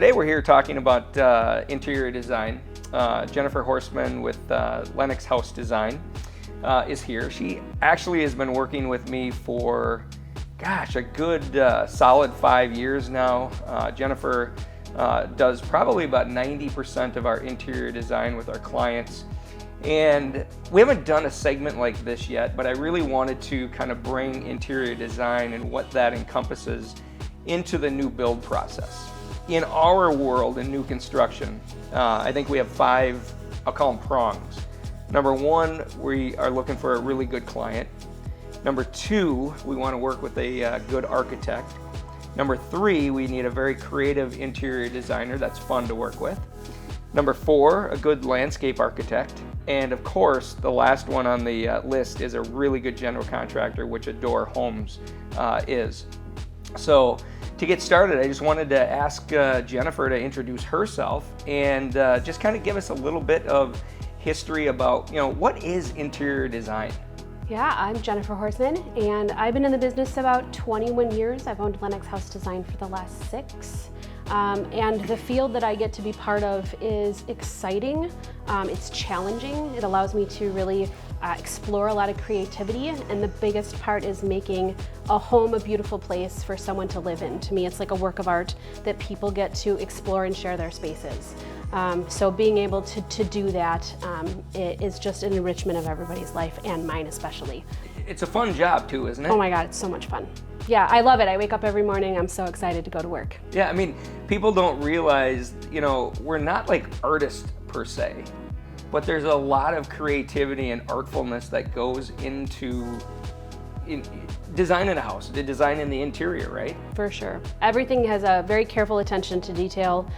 today we're here talking about interior design. Jennifer Horstman with Lennox House Design is here. She actually has been working with me for, gosh, a good solid 5 years now. Jennifer does probably about 90% of our interior design with our clients. And we haven't done a segment like this yet, but I really wanted to kind of bring interior design and what that encompasses into the new build process. In our world, in new construction, I think we have 5, I'll call them prongs. Number 1, we are looking for a really good client. Number 2, we want to work with a good architect. Number 3, we need a very creative interior designer that's fun to work with. Number 4, a good landscape architect. And of course, the last one on the list is a really good general contractor, which Adore Homes is. So to get started, I just wanted to ask Jennifer to introduce herself and just kind of give us a little bit of history about, what is interior design? Yeah, I'm Jennifer Horstman, and I've been in the business about 21 years. I've owned Lennox House Design for the last 6. And the field that I get to be part of is exciting, it's challenging, it allows me to really explore a lot of creativity, and the biggest part is making a home a beautiful place for someone to live in. To me, it's like a work of art that people get to explore and share their spaces. So being able to do that is just an enrichment of everybody's life, and mine especially. It's a fun job too, isn't it? Oh my God, it's so much fun. Yeah, I love it. I wake up every morning, I'm so excited to go to work. Yeah, I mean, people don't realize, we're not like artists per se, but there's a lot of creativity and artfulness that goes into designing a house, designing the interior, right? For sure. Everything has a very careful attention to detail.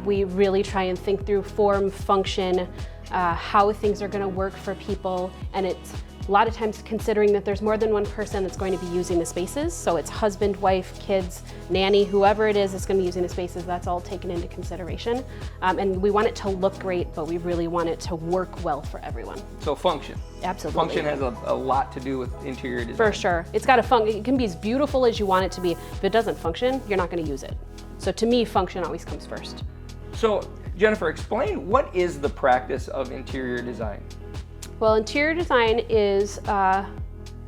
We really try and think through form, function, how things are going to work for people, and it's a lot of times considering that there's more than one person that's going to be using the spaces. So it's husband, wife, kids, nanny, whoever it is that's going to be using the spaces, that's all taken into consideration. And we want it to look great, but we really want it to work well for everyone. So function. Absolutely. Function has a lot to do with interior design. For sure. It's got to function. It can be as beautiful as you want it to be. If it doesn't function, you're not going to use it. So to me, function always comes first. So Jennifer, explain what is the practice of interior design? Well, interior design is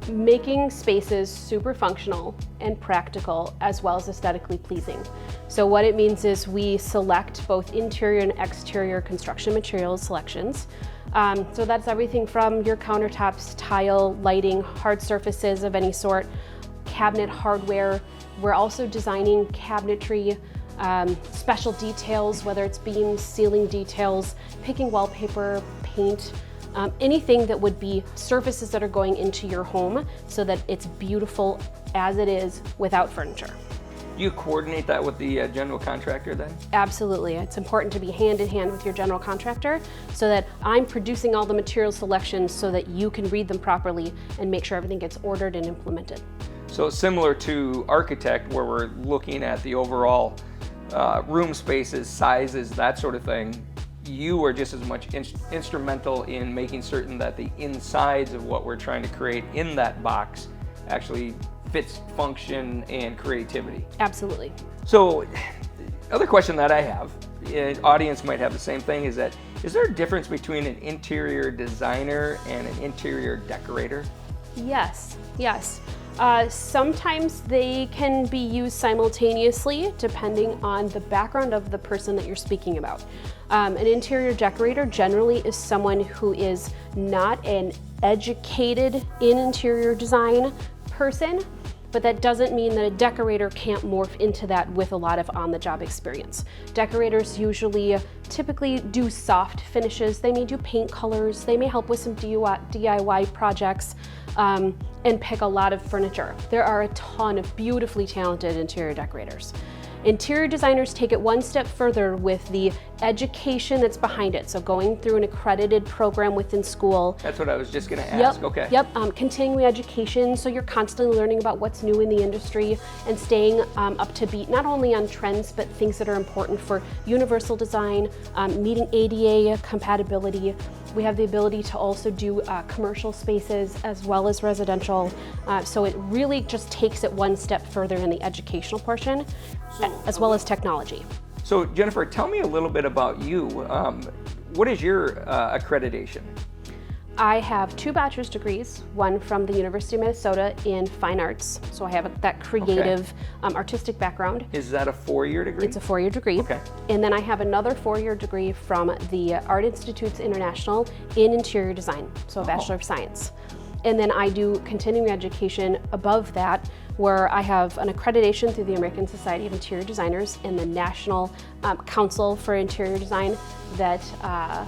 making spaces super functional and practical, as well as aesthetically pleasing. So what it means is we select both interior and exterior construction materials selections. So that's everything from your countertops, tile, lighting, hard surfaces of any sort, cabinet hardware. We're also designing cabinetry, special details, whether it's beams, ceiling details, picking wallpaper, paint, anything that would be surfaces that are going into your home so that it's beautiful as it is without furniture. Do you coordinate that with the general contractor then? Absolutely. It's important to be hand in hand with your general contractor so that I'm producing all the material selections so that you can read them properly and make sure everything gets ordered and implemented. So similar to architect, where we're looking at the overall room spaces, sizes, that sort of thing, you are just as much instrumental in making certain that the insides of what we're trying to create in that box actually fits function and creativity. Absolutely. So, other question that I have, an audience might have the same thing, is that, is there a difference between an interior designer and an interior decorator? Yes, yes. Sometimes they can be used simultaneously depending on the background of the person that you're speaking about. An interior decorator generally is someone who is not an educated in interior design person, but that doesn't mean that a decorator can't morph into that with a lot of on-the-job experience. Decorators usually typically do soft finishes. They may do paint colors. They may help with some DIY projects and pick a lot of furniture. There are a ton of beautifully talented interior decorators. Interior designers take it one step further with the education that's behind it. So going through an accredited program within school. That's what I was just gonna ask, okay. Yep, continuing education, so you're constantly learning about what's new in the industry and staying up to beat, not only on trends, but things that are important for universal design, meeting ADA compatibility. We have the ability to also do commercial spaces as well as residential. So it really just takes it one step further in the educational portion, as well as technology. So Jennifer, tell me a little bit about you. What is your accreditation? I have 2 bachelor's degrees, one from the University of Minnesota in fine arts. So I have that creative, artistic background. Is that a 4-year degree? It's a 4-year degree. Okay. And then I have another 4-year degree from the Art Institutes International in interior design, so a Bachelor of Science. And then I do continuing education above that, where I have an accreditation through the American Society of Interior Designers and the National Council for Interior Design that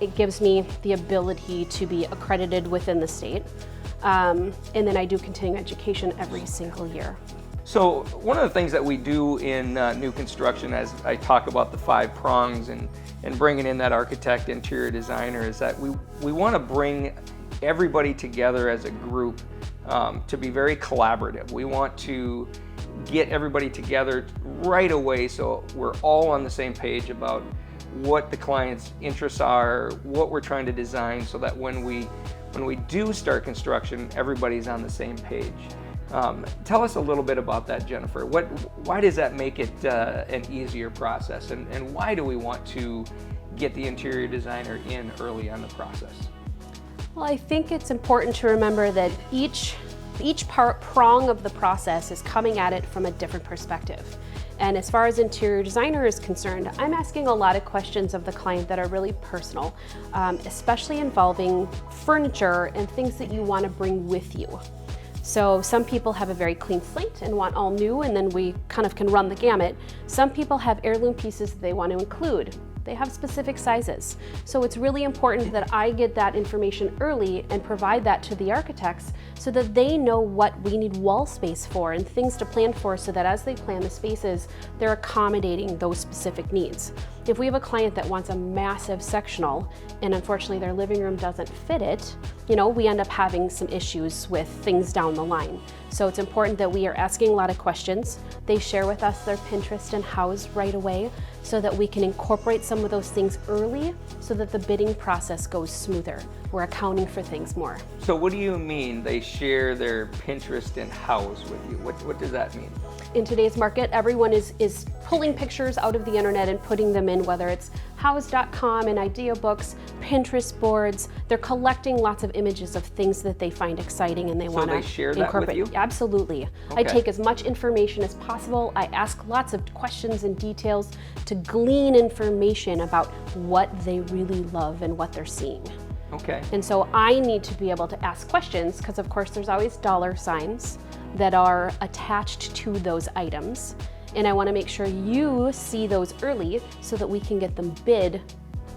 it gives me the ability to be accredited within the state. And then I do continuing education every single year. So one of the things that we do in new construction, as I talk about the 5 prongs and bringing in that architect, interior designer, is that we want to bring everybody together as a group to be very collaborative. We want to get everybody together right away so we're all on the same page about what the client's interests are, what we're trying to design, so that when we do start construction, everybody's on the same page. Tell us a little bit about that, Jennifer. Why does that make it an easier process, and why do we want to get the interior designer in early on the process? Well, I think it's important to remember that each prong of the process is coming at it from a different perspective. And as far as interior designer is concerned, I'm asking a lot of questions of the client that are really personal, especially involving furniture and things that you want to bring with you. So some people have a very clean slate and want all new, and then we kind of can run the gamut. Some people have heirloom pieces that they want to include. They have specific sizes. So it's really important that I get that information early and provide that to the architects so that they know what we need wall space for and things to plan for, so that as they plan the spaces, they're accommodating those specific needs. If we have a client that wants a massive sectional and unfortunately their living room doesn't fit it, we end up having some issues with things down the line. So it's important that we are asking a lot of questions. They share with us their Pinterest and house right away so that we can incorporate some of those things early so that the bidding process goes smoother. We're accounting for things more. So what do you mean they share their Pinterest and house with you? What does that mean? In today's market, everyone is pulling pictures out of the internet and putting them in, whether it's house.com and idea books, Pinterest boards. They're collecting lots of images of things that they find exciting and they want to incorporate. So they share that with you? Absolutely. Okay. I take as much information as possible. I ask lots of questions and details to glean information about what they really love and what they're seeing. Okay. And so I need to be able to ask questions because of course there's always dollar signs that are attached to those items. And I want to make sure you see those early so that we can get them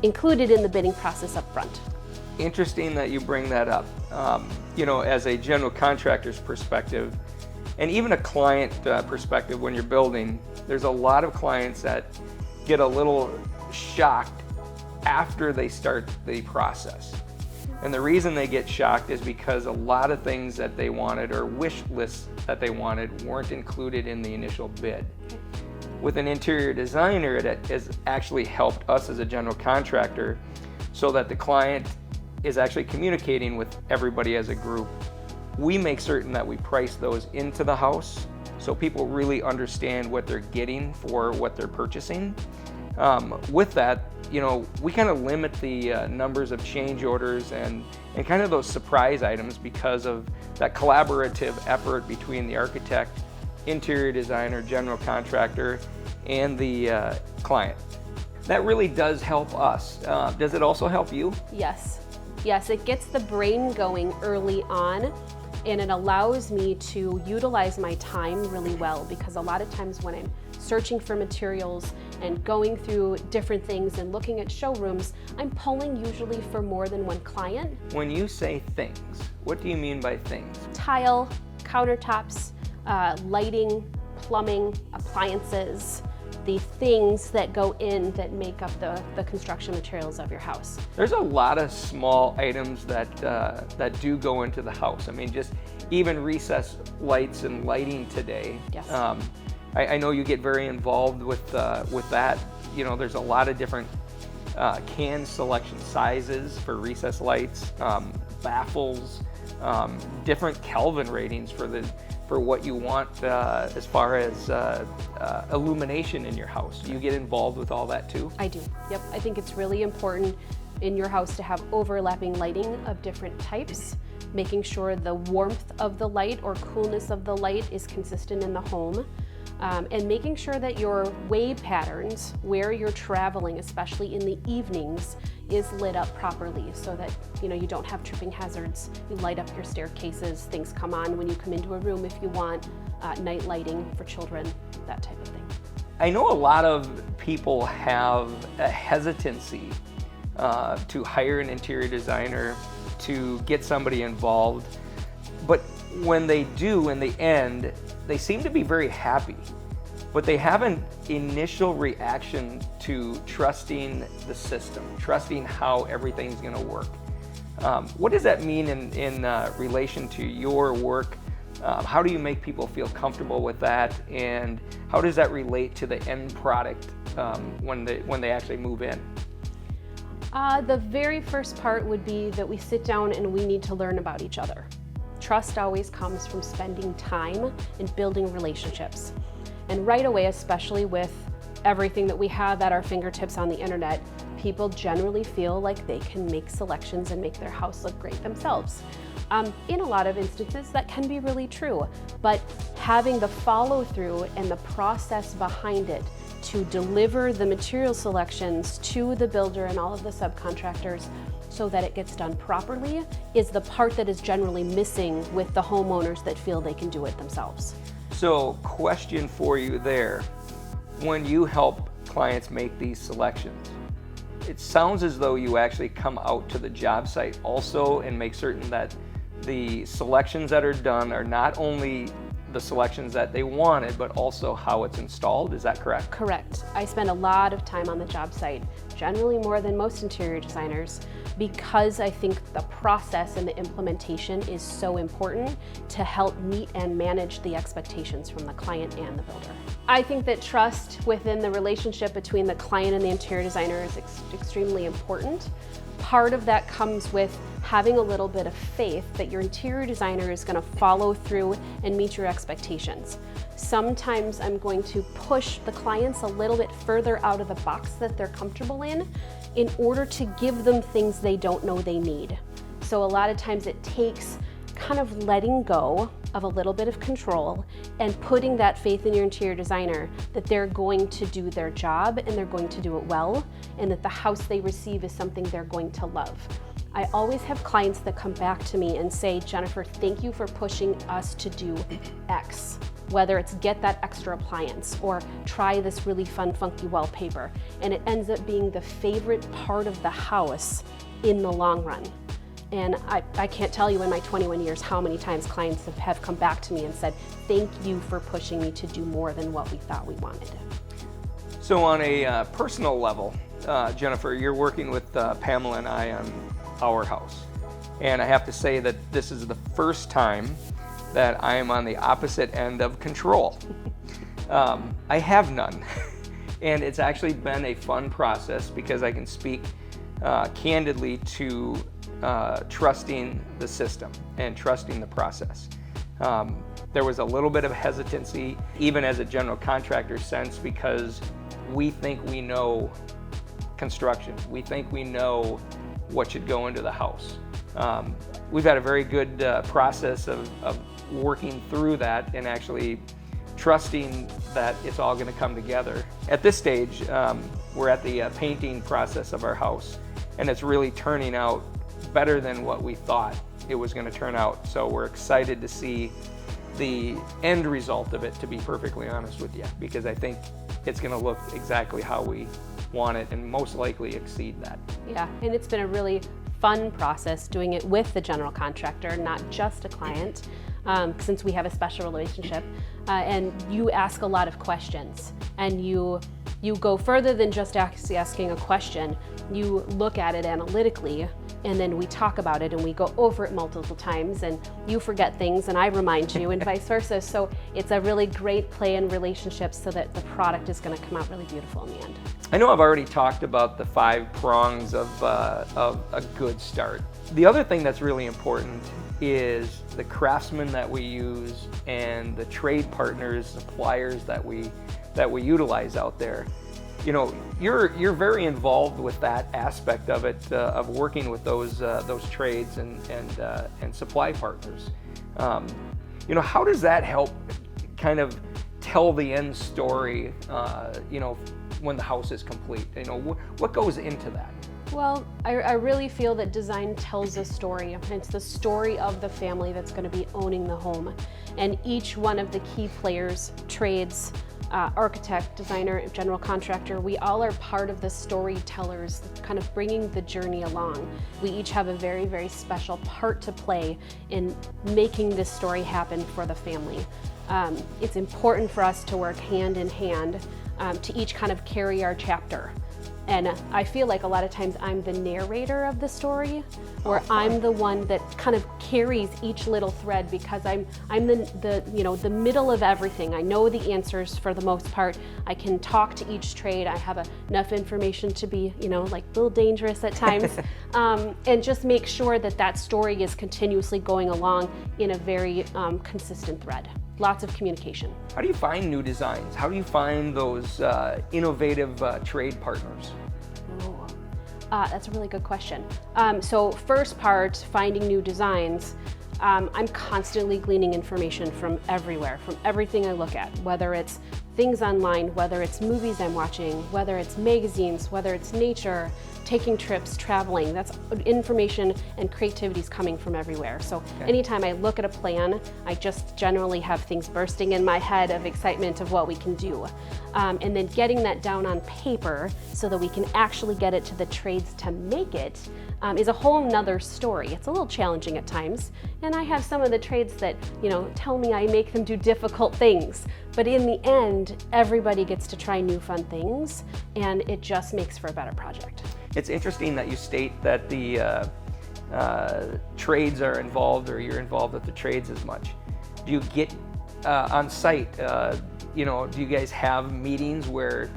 included in the bidding process up front. Interesting that you bring that up. As a general contractor's perspective, and even a client perspective when you're building, there's a lot of clients that get a little shocked after they start the process. And the reason they get shocked is because a lot of things that they wanted or wish lists that they wanted weren't included in the initial bid. With an interior designer, it has actually helped us as a general contractor so that the client is actually communicating with everybody as a group. We make certain that we price those into the house so people really understand what they're getting for what they're purchasing. With that, we kind of limit the numbers of change orders and kind of those surprise items because of that collaborative effort between the architect, interior designer, general contractor, and the client. That really does help us. Does it also help you? Yes, it gets the brain going early on, and it allows me to utilize my time really well, because a lot of times when I'm searching for materials and going through different things and looking at showrooms, I'm pulling usually for more than one client. When you say things, what do you mean by things? Tile, countertops, lighting, plumbing, appliances, the things that go in that make up the construction materials of your house. There's a lot of small items that do go into the house. I mean, just even recessed lights and lighting today. Yes. I know you get very involved with that. There's a lot of different can selection sizes for recessed lights, baffles, different Kelvin ratings for what you want as far as illumination in your house. Do you get involved with all that too? I do, yep. I think it's really important in your house to have overlapping lighting of different types, making sure the warmth of the light or coolness of the light is consistent in the home, and making sure that your way patterns, where you're traveling, especially in the evenings, is lit up properly so that you don't have tripping hazards. You light up your staircases, things come on when you come into a room if you want, night lighting for children, that type of thing. I know a lot of people have a hesitancy to hire an interior designer, to get somebody involved, but when they do, in the end, they seem to be very happy, but they have an initial reaction to trusting the system, trusting how everything's going to work. What does that mean in relation to your work? How do you make people feel comfortable with that, and how does that relate to the end product when they actually move in? The very first part would be that we sit down and we need to learn about each other. Trust always comes from spending time and building relationships. And right away, especially with everything that we have at our fingertips on the internet, people generally feel like they can make selections and make their house look great themselves. In a lot of instances, that can be really true, but having the follow through and the process behind it to deliver the material selections to the builder and all of the subcontractors so that it gets done properly is the part that is generally missing with the homeowners that feel they can do it themselves. So, question for you there. When you help clients make these selections, it sounds as though you actually come out to the job site also and make certain that the selections that are done are not only the selections that they wanted, but also how it's installed. Is that correct? Correct. I spend a lot of time on the job site, generally more than most interior designers, because I think the process and the implementation is so important to help meet and manage the expectations from the client and the builder. I think that trust within the relationship between the client and the interior designer is extremely important. Part of that comes with having a little bit of faith that your interior designer is going to follow through and meet your expectations. Sometimes I'm going to push the clients a little bit further out of the box that they're comfortable in order to give them things they don't know they need. So a lot of times it takes kind of letting go of a little bit of control and putting that faith in your interior designer that they're going to do their job and they're going to do it well, and that the house they receive is something they're going to love. I always have clients that come back to me and say, Jennifer, thank you for pushing us to do X. Whether it's get that extra appliance or try this really fun, funky wallpaper. And it ends up being the favorite part of the house in the long run. And I can't tell you in my 21 years how many times clients have come back to me and said, thank you for pushing me to do more than what we thought we wanted. So on a personal level, Jennifer, you're working with Pamela and I on our house. And I have to say that this is the first time that I am on the opposite end of control. I have none. And it's actually been a fun process because I can speak candidly to trusting the system and trusting the process. There was a little bit of hesitancy, even as a general contractor sense, because we think we know construction. We think we know what should go into the house. We've had a very good process of working through that and actually trusting that it's all going to come together. At this stage, we're at the painting process of our house, and it's really turning out better than what we thought it was going to turn out. So we're excited to see the end result of it, to be perfectly honest with you, because I think it's going to look exactly how we want it and most likely exceed that. Yeah, and it's been a really fun process doing it with the general contractor, not just a client, since we have a special relationship. And you ask a lot of questions, and you go further than just asking a question. You look at it analytically, and then we talk about it and we go over it multiple times, and you forget things and I remind you and vice versa. So it's a really great play in relationships so that the product is going to come out really beautiful in the end. I know I've already talked about the 5 prongs of a good start. The other thing that's really important is the craftsmen that we use and the trade partners, suppliers that we utilize out there. You know, you're very involved with that aspect of it, of working with those trades and supply partners. You know, how does that help kind of tell the end story? You know, when the house is complete, you know, what goes into that? Well, I really feel that design tells a story. It's the story of the family that's going to be owning the home, and each one of the key players, trades, architect, designer, general contractor, we all are part of the storytellers, kind of bringing the journey along. We each have a very, very special part to play in making this story happen for the family. It's important for us to work hand in hand to each kind of carry our chapter. And I feel like a lot of times I'm the narrator of the story, where I'm the one that kind of carries each little thread, because I'm the you know, the middle of everything. I know the answers for the most part. I can talk to each trade. I have enough information to be, you know, like a little dangerous at times, and just make sure that that story is continuously going along in a very consistent thread. Lots of communication. How do you find new designs? How do you find those innovative trade partners? That's a really good question. So first part, finding new designs, I'm constantly gleaning information from everywhere, from everything I look at, whether it's things online, whether it's movies I'm watching, whether it's magazines, whether it's nature, taking trips, traveling. That's information and creativity is coming from everywhere. So anytime I look at a plan, I just generally have things bursting in my head of excitement of what we can do. And then getting that down on paper so that we can actually get it to the trades to make it is a whole nother story. It's a little challenging at times. And I have some of the trades that, you know, tell me I make them do difficult things. But in the end, everybody gets to try new fun things, and it just makes for a better project. It's interesting that you state that the trades are involved, or you're involved with the trades as much. Do you get on site, you know, do you guys have meetings where,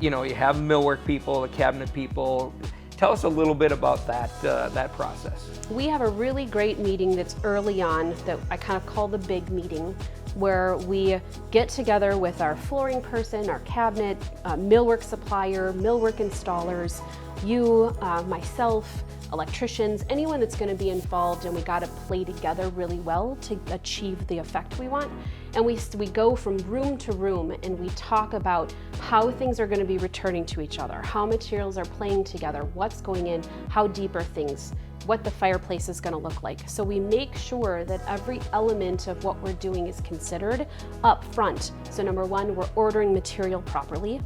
you know, you have millwork people, the cabinet people? Tell us a little bit about that process. We have a really great meeting that's early on that I kind of call the big meeting, where we get together with our flooring person, our cabinet, millwork supplier, millwork installers, you, myself, electricians, anyone that's going to be involved, and we got to play together really well to achieve the effect we want. And we go from room to room, and we talk about how things are going to be returning to each other, how materials are playing together, what's going in, how deep are things, what the fireplace is going to look like. So we make sure that every element of what we're doing is considered up front. So number one, we're ordering material properly.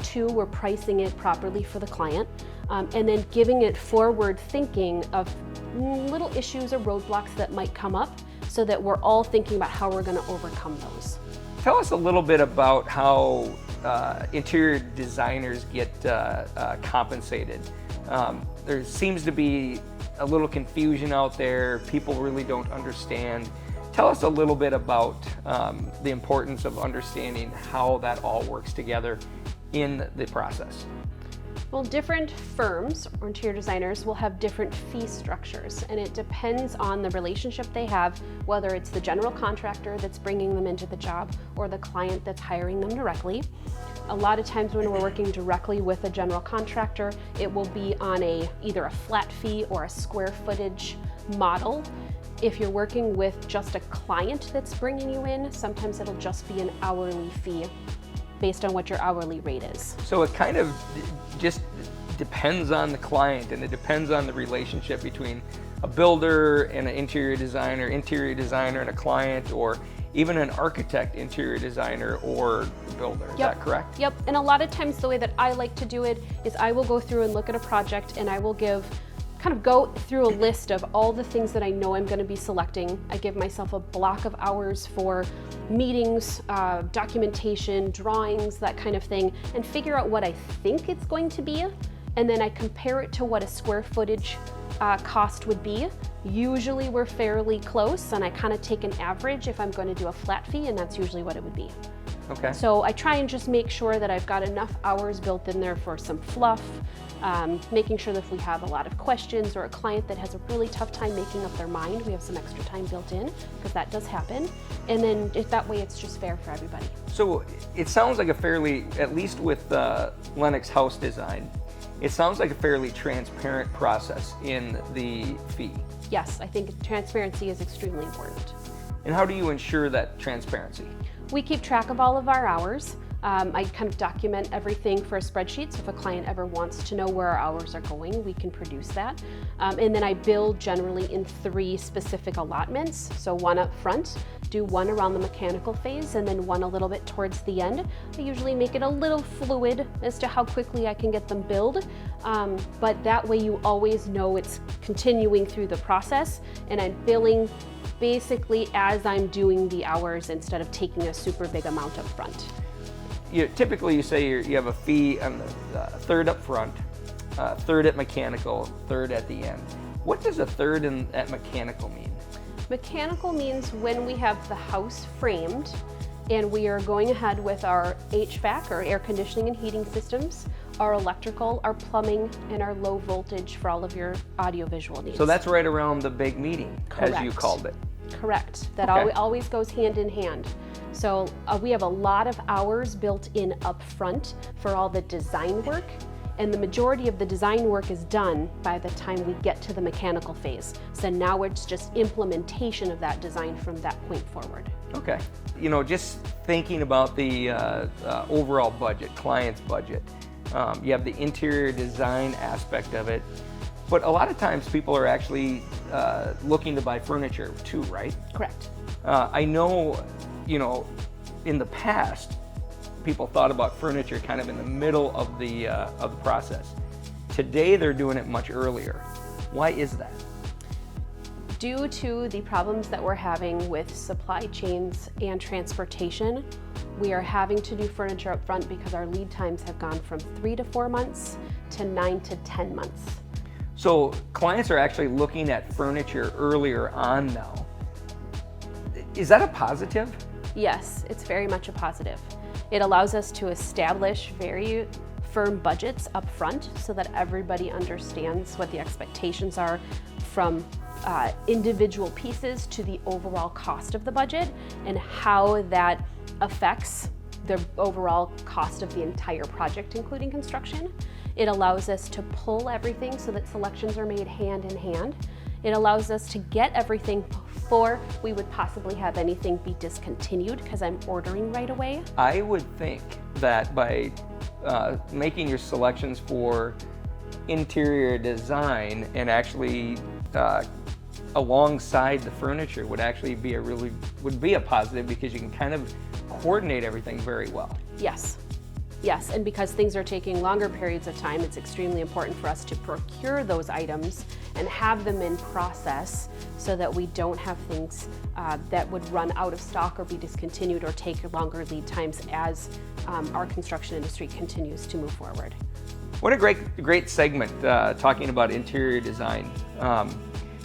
Two, we're pricing it properly for the client. And then giving it forward thinking of little issues or roadblocks that might come up, so that we're all thinking about how we're going to overcome those. Tell us a little bit about how interior designers get compensated. There seems to be a little confusion out there. People really don't understand. Tell us a little bit about the importance of understanding how that all works together in the process. Well, different firms or interior designers will have different fee structures, and it depends on the relationship they have, whether it's the general contractor that's bringing them into the job or the client that's hiring them directly. A lot of times when we're working directly with a general contractor, it will be on either a flat fee or a square footage model. If you're working with just a client that's bringing you in, sometimes it'll just be an hourly fee based on what your hourly rate is. So it kind of just depends on the client, and it depends on the relationship between a builder and an interior designer and a client, or even an architect, interior designer, or builder. Is that correct? Yep, and a lot of times the way that I like to do it is I will go through and look at a project, and I will go through a list of all the things that I know I'm going to be selecting. I give myself a block of hours for meetings, documentation, drawings, that kind of thing, and figure out what I think it's going to be, and then I compare it to what a square footage cost would be. Usually we're fairly close, and I kind of take an average if I'm going to do a flat fee, and that's usually what it would be. Okay. So I try and just make sure that I've got enough hours built in there for some fluff, making sure that if we have a lot of questions or a client that has a really tough time making up their mind, we have some extra time built in, because that does happen. And then that way it's just fair for everybody. So it sounds like a fairly, at least with Lennox House Design, it sounds like a fairly transparent process in the fee. Yes, I think transparency is extremely important. And how do you ensure that transparency? We keep track of all of our hours. I kind of document everything for a spreadsheet, so if a client ever wants to know where our hours are going, we can produce that. And then I bill generally in 3 specific allotments. So one up front, do one around the mechanical phase, and then one a little bit towards the end. I usually make it a little fluid as to how quickly I can get them billed, but that way you always know it's continuing through the process, and I'm billing basically as I'm doing the hours instead of taking a super big amount up front. Typically you say you have a fee on the third up front, third at mechanical, third at the end. What does a third at mechanical mean? Mechanical means when we have the house framed and we are going ahead with our HVAC, or air conditioning and heating systems, our electrical, our plumbing, and our low voltage for all of your audiovisual needs. So that's right around the big meeting, Correct. as you called it. Correct. That Okay. always goes hand in hand. So we have a lot of hours built in up front for all the design work, and the majority of the design work is done by the time we get to the mechanical phase. So now it's just implementation of that design from that point forward. Okay. Just thinking about the overall budget, client's budget, you have the interior design aspect of it, but a lot of times people are actually looking to buy furniture too, right? Correct. I know, in the past, people thought about furniture kind of in the middle of the process. Today, they're doing it much earlier. Why is that? Due to the problems that we're having with supply chains and transportation, we are having to do furniture up front because our lead times have gone from 3 to 4 months to 9 to 10 months. So clients are actually looking at furniture earlier on now. Is that a positive? Yes, it's very much a positive. It allows us to establish very firm budgets up front so that everybody understands what the expectations are from individual pieces to the overall cost of the budget and how that affects the overall cost of the entire project, including construction. It allows us to pull everything so that selections are made hand in hand. It allows us to get everything before we would possibly have anything be discontinued because I'm ordering right away. I would think that by making your selections for interior design and actually alongside the furniture would actually be a positive, because you can kind of coordinate everything very well. Yes. Yes, and because things are taking longer periods of time, it's extremely important for us to procure those items and have them in process so that we don't have things that would run out of stock or be discontinued or take longer lead times as our construction industry continues to move forward. What a great segment talking about interior design.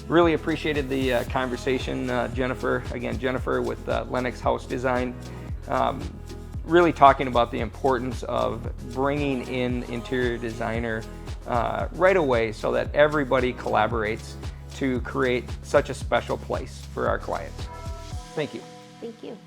Really appreciated the conversation, Jennifer. Again, Jennifer with Lennox House Design. Really talking about the importance of bringing in interior designer right away so that everybody collaborates to create such a special place for our clients. Thank you. Thank you.